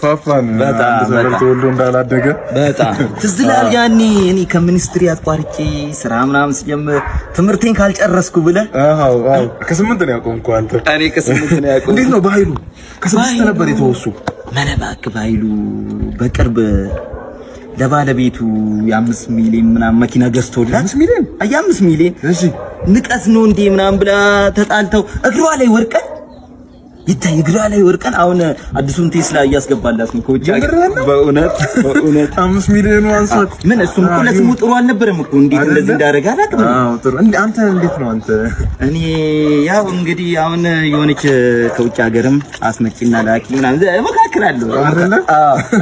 ፋፋን አንድ ሰፈር ተወልዶ እንዳላደገ በጣም ትዝ ይላል። ያኔ እኔ ከሚኒስትሪ አቋርጬ ስራ ምናምን ስጀምር ትምህርቴን ካልጨረስኩ ብለህ አዎ ከ8 ነው ያቆምኩ አንተ። እኔ ከ8 ነው ያቆምኩ። እንዴት ነው በኃይሉ ከ6 ነበር የተወሱ? መነባክ በኃይሉ በቅርብ ለባለቤቱ የ5 ሚሊዮን ምናምን መኪና ገዝቶላት 5 ሚሊዮን እሺ ንቀት ነው እንዴ ምናምን ብላ ተጣልተው እግሯ ላይ ወርቀን ይታይ እግሯ ላይ ወርቀን አሁን አዲሱን ቴስላ እያስገባላት ነው ከውጭ ሀገር። በእውነት 5 ሚሊዮን አንሳት ምን እሱም እኮ ለስሙ ጥሩ አልነበረም እኮ እንዴት እንደዚህ እንዳደረገ አላውቅም። ጥሩ አንተ እንዴት ነው አንተ? እኔ ያው እንግዲህ አሁን የሆነች ከውጭ ሀገርም አስመጪና ላኪ ምናምን እመካከራለሁ አይደለ?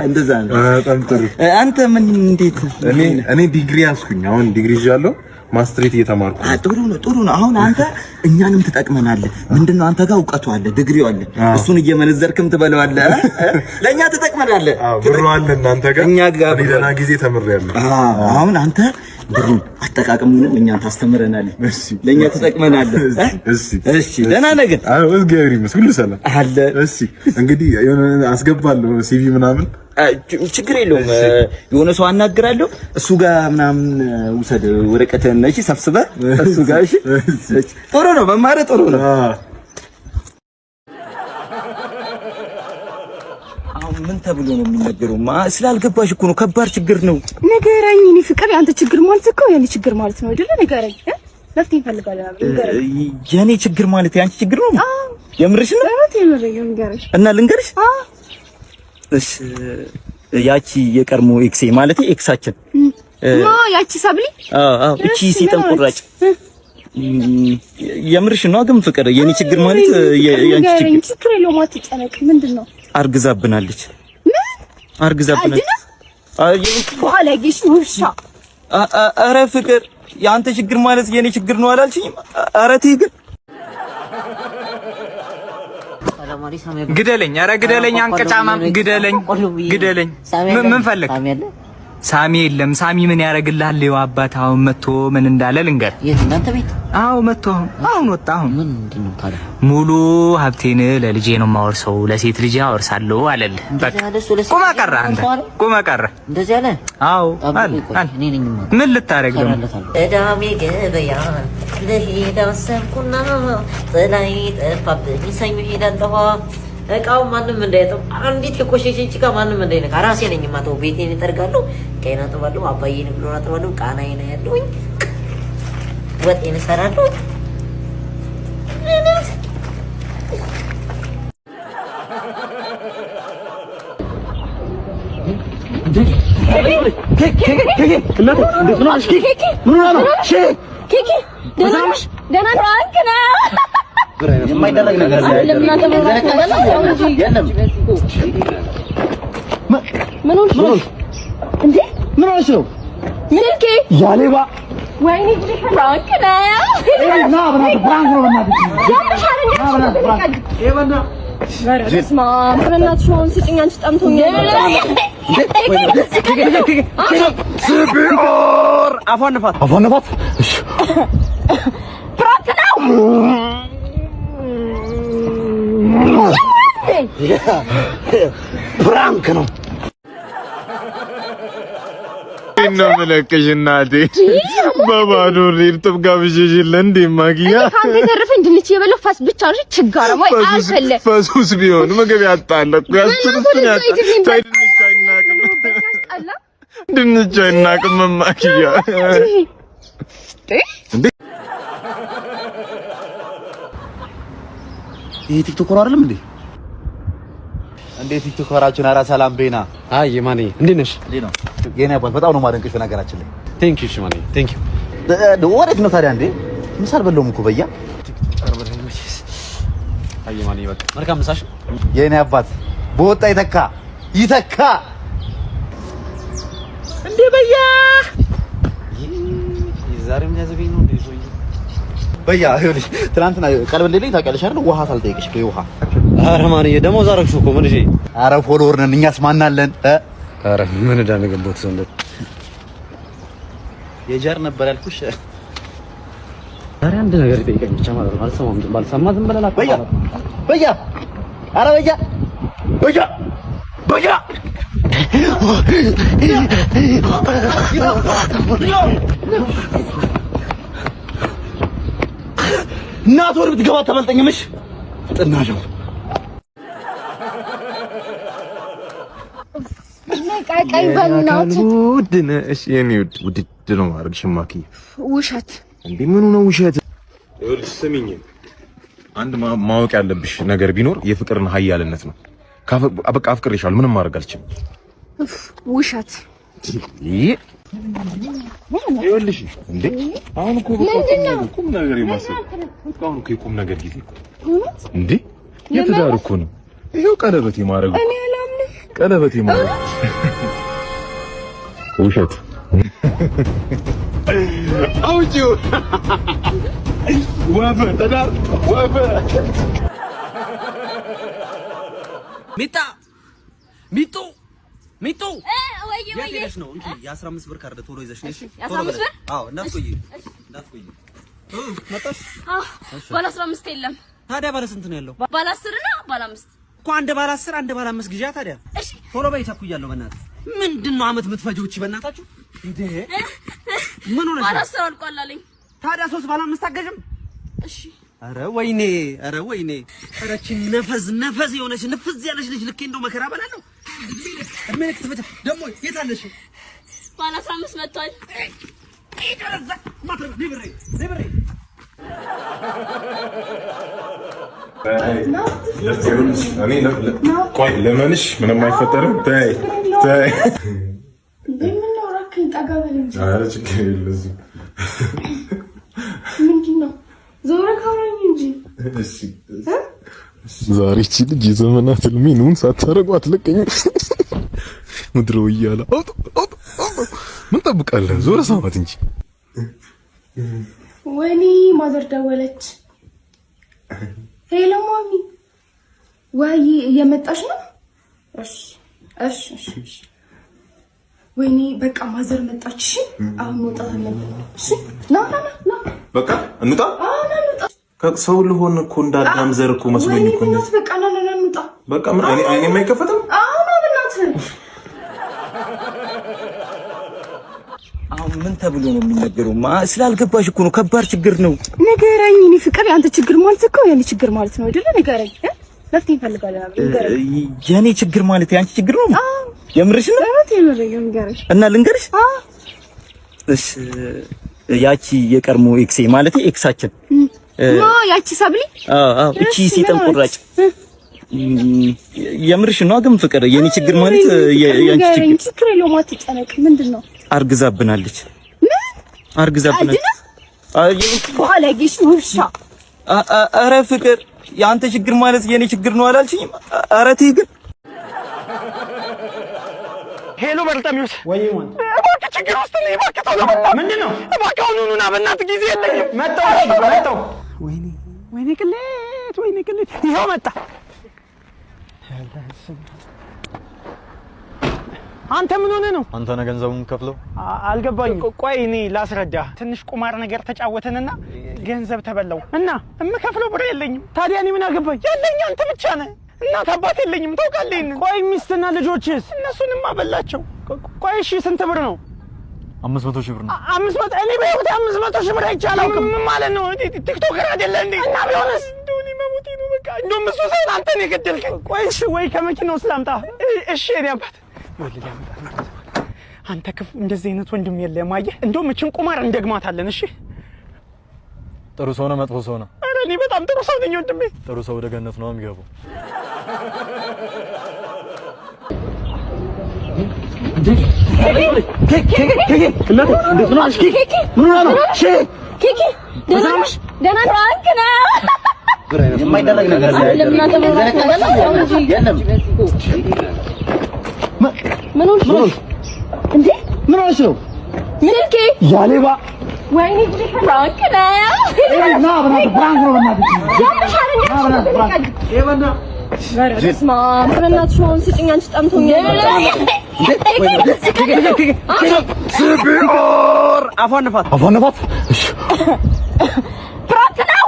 እንደዛ ነው። በጣም ጥሩ። አንተ ምን እንዴት? እኔ ዲግሪ ያስኩኝ አሁን ዲግሪ ይዣለሁ። ማስትሬት እየተማርኩ ጥሩ ነው። አሁን አንተ እኛንም ትጠቅመናለህ። ምንድነው አንተ ጋር እውቀቱ አለ፣ ድግሪው አለ። እሱን እየመነዘርክም ትበለዋለህ። ለኛ ትጠቅመናለህ። ብሩ አለ እናንተ ጋር፣ እኛ ጋር ደህና ጊዜ ተምሬያለሁ። አሁን አንተ ብሩ አጠቃቀሙንም እኛን ታስተምረናለህ። ለኛ ትጠቅመናለህ። እሺ ደህና ነገር። እግዚአብሔር ይመስገን ሁሉ ሰላም አለ። እሺ እንግዲህ የሆነ አስገባለሁ ሲቪ ምናምን ችግር የለውም። የሆነ ሰው አናግራለሁ እሱ ጋር ምናምን ውሰድ ወረቀትህን እሺ፣ ሰብስበህ እሱ ጋር እሺ። ጥሩ ነው መማር ጥሩ ነው። አሁን ምን ተብሎ ነው የሚነገረው? ስላልገባሽ እኮ ነው። ከባድ ችግር ነው። ንገረኝ። እኔ ፍቅር ያንተ ችግር ማለት እኮ የኔ ችግር ማለት ነው አይደለ? ንገረኝ። መፍትሄ እንፈልጋለን። የኔ ችግር ማለት ያንቺ ችግር ነው። የምርሽ ነው? ንገረኝ እና ልንገርሽ። እሺ ያቺ የቀድሞ ኤክሴ ማለት ኤክሳችን ያቺ ሰብሊ እቺ ሲጠን ቁራጭ የምርሽ ነው? ግን ፍቅር የኔ ችግር ማለት ያንቺ ችግር የለውም። አትጨነቅ። ምንድነው? አርግዛብናለች። አርግዛብናለች። በኋላ ጌሽ ውሻ። ኧረ ፍቅር ያንተ ችግር ማለት የኔ ችግር ነው አላልሽኝም? ኧረ ተይ ግን ግደለኝ! ኧረ ግደለኝ! አንቀጫማም ግደለኝ! ምን ፈልግ? ሳሚ የለም። ሳሚ ምን ያደርግልሃል? ይኸው አባት አሁን መጥቶ ምን እንዳለ ልንገር። የት እናንተ ቤት? አዎ መጥቶ አሁን ወጣ። አሁን ምንድነው ታዲያ? ሙሉ ሀብቴን ለልጄ ነው የማወርሰው፣ ለሴት ልጄ አወርሳለሁ አለልህ። በቃ ቁማ ቀረ። አንተ ቁማ ቀረ። እንደዚህ አለ? አዎ አለ። ምን ልታረግ ደግሞ? እዳሜ ገበያ ለሄዳ ሰብኩና ጥላይ ጠፋብኝ ሰኞ ሄዳለሁ። እቃው ማንም እንዳይጠው አንዲት የቆሸሸ ጭቃ ማንም እንዳይነካ ራሴ ነኝ ማተው። ቤቴን እጠርጋለሁ፣ ቀይና ጥባለሁ፣ አባዬን ብሎና ጥባለሁ፣ ቃናዬን ያለውኝ ወጤን እሰራለሁ። የማይደረግ ነገር ምን ሆነሽ ነው? ስልኬ ያሌባ ወይኔ ፍራንክ ፕራንክ ነው። ነው መለከሽ እናቴ በባዶ እርጥብ ጋብዤሽ እንዴ ማጊያ ካንተ ተረፈ እንድንች የበለው ፋስ ብቻ ነው ችጋራ ወይ አልፈለ ፈሱስ ቢሆን ምግብ ያጣለቅ ያስተንተኛ ድንች አይናቅም ማጊያ ይሄ ቲክቶከር አይደለም እንዴ? እንዴት ቲክቶከራችን? ኧረ ሰላም ቤና። አይ ማኔ እንዴት ነሽ? ነው የኔ አባት በጣም ነው ማደንቅሽ። በነገራችን ላይ ቴንክ ዩ ማኔ ቴንክ ዩ። ወዴት ነው ታዲያ እንዴ? ምሳ አልበላሁም እኮ በያ። አይ ማኔ በቃ መልካም ምሳሽ። የኔ አባት በወጣ ይተካ እንዴ በያ። ዛሬም ያዘበኝ ነው እንዴ ሶይ በያ። ይኸውልሽ ትናንትና ቀልብ እንደሌለኝ ታውቂያለሽ አይደል? ውሃ ሳልጠይቅሽ ውሃ። ኧረ ማንዬ ደሞዝ አደረግሽው እኮ ምን እሺ። ኧረ ፎሎወር ነን እኛስ ማን አለን? ኧረ ምን እዳ ነው ገቦት ሰው እንደ የጃር ነበር ያልኩሽ። ኧረ አንድ ነገር ይጠይቀኝ ብቻ ማለት ነው። አልሰማም ባልሰማ ዝም ብለላ በያ። ኧረ በያ በቃ እናት ወር ብትገባ ተመልጠኝምሽ ጥናሽ ነው ቀይ በእናት ውድ ነሽ የኔ ውድ ነው ማድረግ ሽማኪ ውሸት እንዴ ምኑ ነው ውሸት ይኸውልሽ ስሚኝ አንድ ማወቅ ያለብሽ ነገር ቢኖር የፍቅርን ኃያልነት ነው በቃ አፍቅሬሻለሁ ምንም ማድረግ አልችልም ውሸት ይኸውልሽ እንዴ አሁን እኮ ቁም ነገር ይመስል አሁን እኮ የቁም ነገር ጊዜ እንዴ የትዳር እኮ ነው ይኸው ቀለበት የማድረግ እኔ አላምንም ቀለበት የማድረግ ውሸት አውጪው ወፈ ተዳር ወፈ ሚጡ ወይ የት ነው እንጂ የ15 ብር ካርድ ቶሎ ይዘሽ ነሽ ቶሎ ብለሽ አዎ እንዳትቆይ መጣሽ ባለ 15 የለም ታዲያ ባለ ስንት ነው ያለው ባለ 10 እና ባለ 5 እኮ አንድ ባለ 10 አንድ ባለ 5 ግዢያ ታዲያ እሺ ቶሎ በይ ተኩያለሁ በእናትህ ምንድነው አመት የምትፈጂው እቺ በእናታችሁ እንዴ ምን ሆነሽ ባለ 10 አልቋል አለኝ ታዲያ 3 ባለ 5 አገዥም እሺ ኧረ ወይኔ ኧረ እቺ ነፈዝ የሆነች ንፍዝ ያለች ልጅ ልኬ እንደው መከራ በላለሁ መልእክት በታ ደግሞ የት አለሽ ባለ 15 መጥቷል ይደረዛ ማትረፍ ሊብሬ ቆይ ለምንሽ ምንም አይፈጠርም ተይ ምን ነው ራከኝ ጠጋ በለኝ ኧረ ችግር የለም ምንድነው ዞረ ካወራኝ እንጂ እሺ ዛሬ እቺ ልጅ የዘመናት ህልሜን ሳታረጉ አትለቀኝም ምድረው እያለ ምን ጠብቃለህ ዞረ ሰማት እንጂ ወይኔ ማዘር ደወለች ሄሎ ማሚ ወይ እየመጣሽ ነው እሺ ወይኔ በቃ ማዘር መጣች እሺ አሁን መውጣት አለብን እሺ ና በቃ እንውጣ ከሰው ልሆን እኮ እንዳዳም ዘር እኮ መስሎኝ እኮ ነው በቃ ና እንውጣ በቃ ምን አይኔ የማይከፈትም አሁን በእናትህ አሁን ምን ተብሎ ነው የሚነገረው? ስላልገባሽ እኮ ነው። ከባድ ችግር ነው። ንገረኝ። እኔ ፍቅር ያንተ ችግር ማለት እኮ የኔ ችግር ማለት ነው አይደለ? ንገረኝ። መፍትሄ እንፈልጋለን አብረን። ንገረኝ። የኔ ችግር ማለት ያንቺ ችግር ነው? አዎ። የምርሽ ነው? እውነት የምርሽ ነው። ንገረኝ። እና ልንገርሽ? አዎ። እሺ ያቺ የቀድሞ ኤክሴ ማለት ኤክሳችን ያቺ ሰብሊ? አዎ እቺ ሲጠን ቁራጭ የምርሽ ነው? ግን ፍቅር የኔ ችግር ማለት ያንቺ ችግር የለውም። አትጨነቅ። ምንድነው? አርግዛብናለች። ምን አርግዛብናለች? ባለጌሽ ውሻ። ኧረ ፍቅር ያንተ ችግር ማለት የኔ ችግር ነው አላልሽኝም? ኧረ ተይ ግን ሄሎ በርጠሚውስ ወይ ወንድ እባክህ ችግር ውስጥ ነኝ። እባክህ ተው ለመጣ ምንድነው? እባክህ አሁን ኑና በእናትህ ጊዜ የለኝም። መጣው ወይኔ ቅሌት ይኸው መጣ። አንተ ምን ሆነህ ነው? አንተ ነህ ገንዘቡን ከፍለው? አልገባኝም። ቆይ እኔ ላስረዳ። ትንሽ ቁማር ነገር ተጫወተንና ገንዘብ ተበላው እና የምከፍለው ብር የለኝም። ታዲያ እኔ ምን አገባኝ? ያለኝ አንተ ብቻ ነህ። እናት አባት የለኝም። ታውቃለህ። ቆይ ሚስትና ልጆችስ? እነሱንም አበላቸው። ቆይ እሺ ስንት ብር ነው? 500 ሺህ ብር ነው። 500 እኔ በህይወቴ 500 ሺህ ብር አይቻልም። ምን ማለት ነው? ቲክቶከር አይደለ እንዴ? እና ቢሆንስ ዱኒ መሞቴ ነው በቃ። እንደውም እሱ ሳይሆን አንተ ነው የገደልከኝ። ቆይ እሺ ወይ ከመኪናው ስላምጣ። እሺ እኔ አባት ወይ ሊያምጣ አንተ ክፉ እንደዚህ አይነት ወንድም የለም። አየህ እንደውም እችን ቁማር እንደግማታለን። እሺ ጥሩ ሰው ነው መጥፎ ሰው ነው? ኧረ እኔ በጣም ጥሩ ሰው ነኝ ወንድሜ። ጥሩ ሰው ወደ ገነት ነው የሚገባው። አፏንፋት እሺ ፕራንክ ነው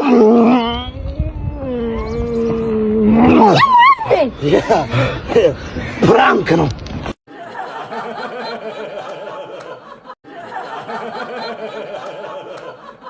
ፕራንክ ነው።